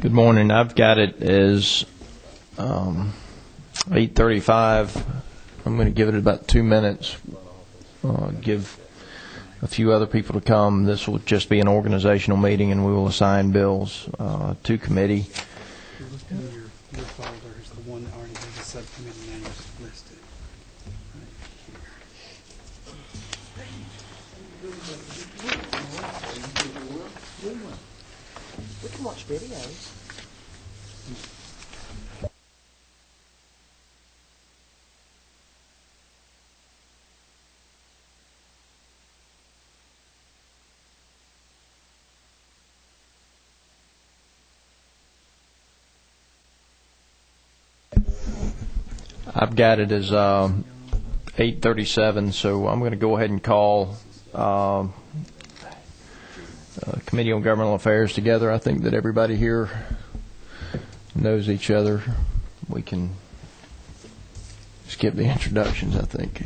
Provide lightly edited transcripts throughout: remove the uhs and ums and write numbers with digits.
Good morning. I've got it as 8:35. I'm going to give it about 2 minutes. Give a few other people to come. This will just be an organizational meeting, and we will assign bills to committee. If you look in your folders, the one that already has the subcommittee names listed. We can watch videos. I've got it as 8:37, so I'm going to go ahead and call Committee on Governmental Affairs together. I think that everybody here knows each other. We can skip the introductions, I think.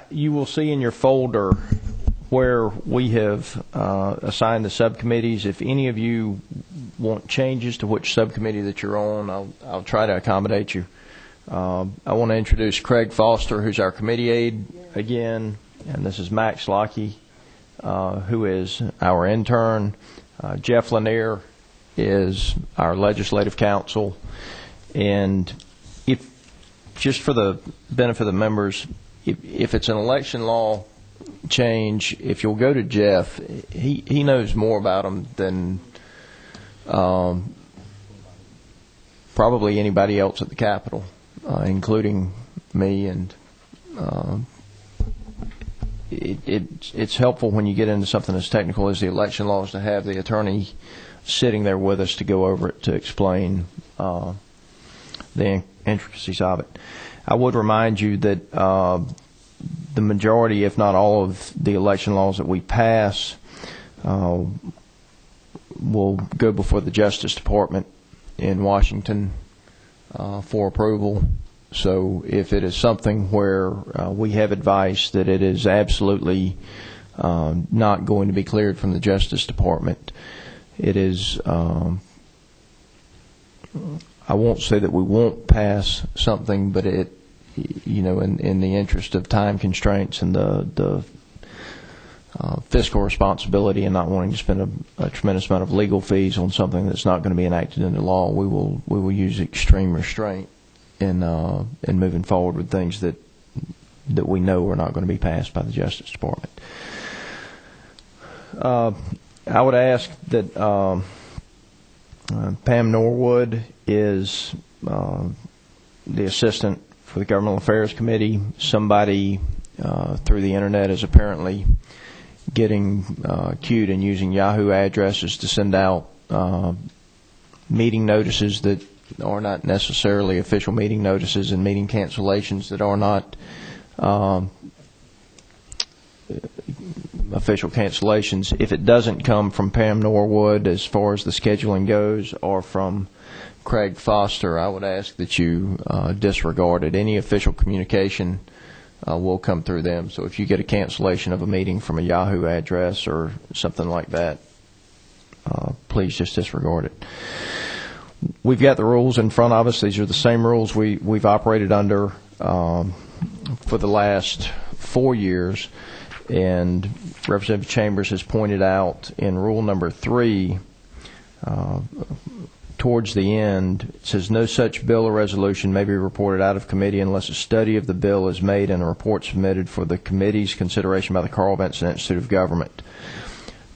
You will see in your folder where we have assigned the subcommittees. If any of you want changes to which subcommittee that you're on, I'll try to accommodate you. I want to introduce Craig Foster, who's our committee aide again, and this is Max Lockey, who is our intern. Jeff Lanier is our legislative counsel. And if, just for the benefit of the members, if it's an election law change, if you'll go to Jeff, he knows more about them than probably anybody else at the Capitol, including me. And it's helpful when you get into something as technical as the election laws to have the attorney sitting there with us to go over it, to explain the intricacies of it. I would remind you that the majority, if not all, of the election laws that we pass will go before the Justice Department in Washington for approval. So if it is something where we have advice that it is absolutely not going to be cleared from the Justice Department, it is, I won't say that we won't pass something, but it, you know, in the interest of time constraints and the fiscal responsibility and not wanting to spend a tremendous amount of legal fees on something that's not going to be enacted into law, we will use extreme restraint in moving forward with things that we know are not going to be passed by the Justice Department. I would ask that Pam Norwood is the assistant for the Governmental Affairs Committee. Somebody through the internet is apparently getting cued and using Yahoo addresses to send out meeting notices that are not necessarily official meeting notices, and meeting cancellations that are not official cancellations. If it doesn't come from Pam Norwood as far as the scheduling goes, or from Craig Foster, I would ask that you disregard it. Any official communication will come through them. So if you get a cancellation of a meeting from a Yahoo address or something like that, please just disregard it. We've got the rules in front of us. These are the same rules we've operated under for the last 4 years. And Representative Chambers has pointed out in rule number 3, towards the end, it says no such bill or resolution may be reported out of committee unless a study of the bill is made and a report submitted for the committee's consideration by the Carl Vinson Institute of Government.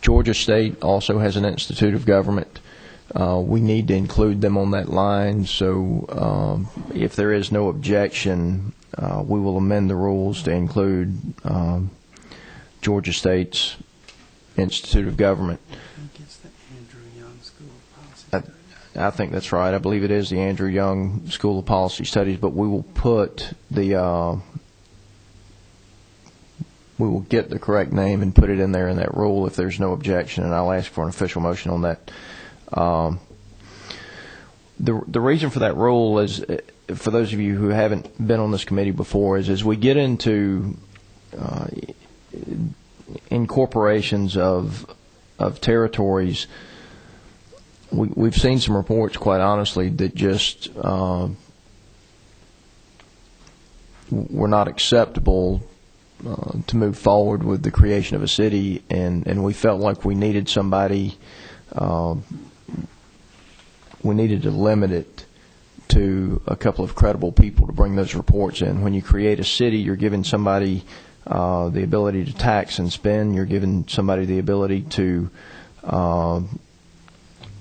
Georgia State also has an Institute of Government. We need to include them on that line, so if there is no objection, we will amend the rules to include Georgia State's Institute of Government. I think that's right. I believe it is the Andrew Young School of Policy Studies, but we will put the we will get the correct name and put it in there in that rule if there's no objection, and I'll ask for an official motion on that. The reason for that rule is, for those of you who haven't been on this committee before, is as we get into incorporations of territories, we've seen some reports, quite honestly, that just were not acceptable to move forward with the creation of a city, and we felt like we needed somebody, we needed to limit it to a couple of credible people to bring those reports in. When you create a city, you're giving somebody the ability to tax and spend. You're giving somebody the ability to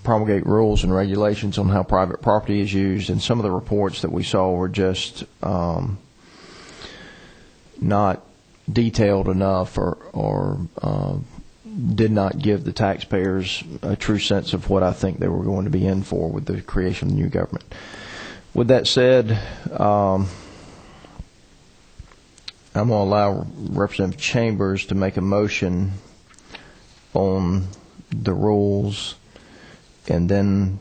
promulgate rules and regulations on how private property is used. And some of the reports that we saw were just not detailed enough, or did not give the taxpayers a true sense of what I think they were going to be in for with the creation of the new government. With that said, I'm going to allow Representative Chambers to make a motion on the rules, and then,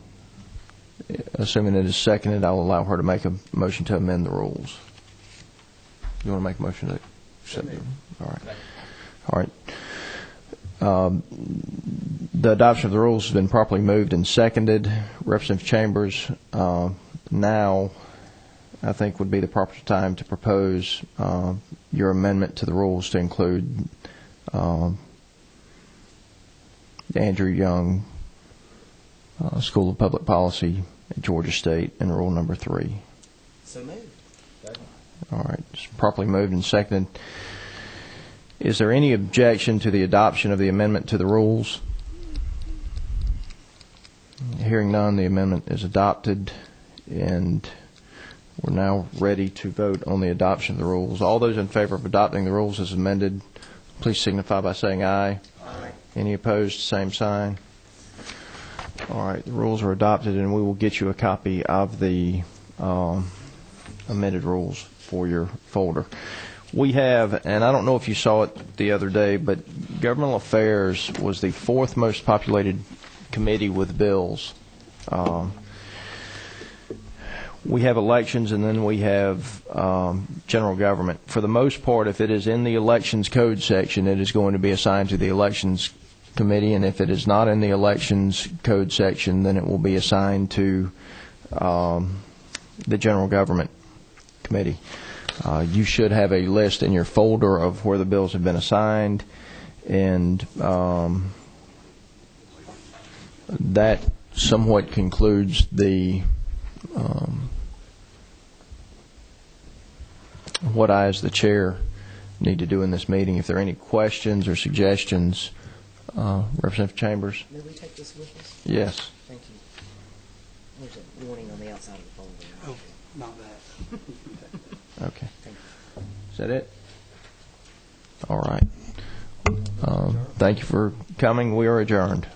assuming it is seconded, I'll allow her to make a motion to amend the rules. You want to make a motion to accept them? All right. All right. The adoption of the rules has been properly moved and seconded. Representative Chambers, now I think would be the proper time to propose your amendment to the rules to include Andrew Young School of Public Policy at Georgia State and rule number 3. So moved. All right. It's properly moved and seconded. Is there any objection to the adoption of the amendment to the rules? Hearing none, the amendment is adopted, and we're now ready to vote on the adoption of the rules. All those in favor of adopting the rules as amended, please signify by saying aye. Aye. Any opposed, same sign. All right, the rules are adopted, and we will get you a copy of the amended rules for your folder. We have, and I don't know if you saw it the other day, but Governmental Affairs was the 4th most populated committee with bills. We have elections, and then we have general government. For the most part, if it is in the elections code section, it is going to be assigned to the elections committee, and if it is not in the elections code section, then it will be assigned to the general government committee. You should have a list in your folder of where the bills have been assigned, and that somewhat concludes the what I, as the chair, need to do in this meeting. If there are any questions or suggestions, Representative Chambers? May we take this with us? Yes. Thank you. There's a warning on the outside of the folder. Oh, not that. Okay. Thank you. Is that it? All right. Thank you for coming. We are adjourned.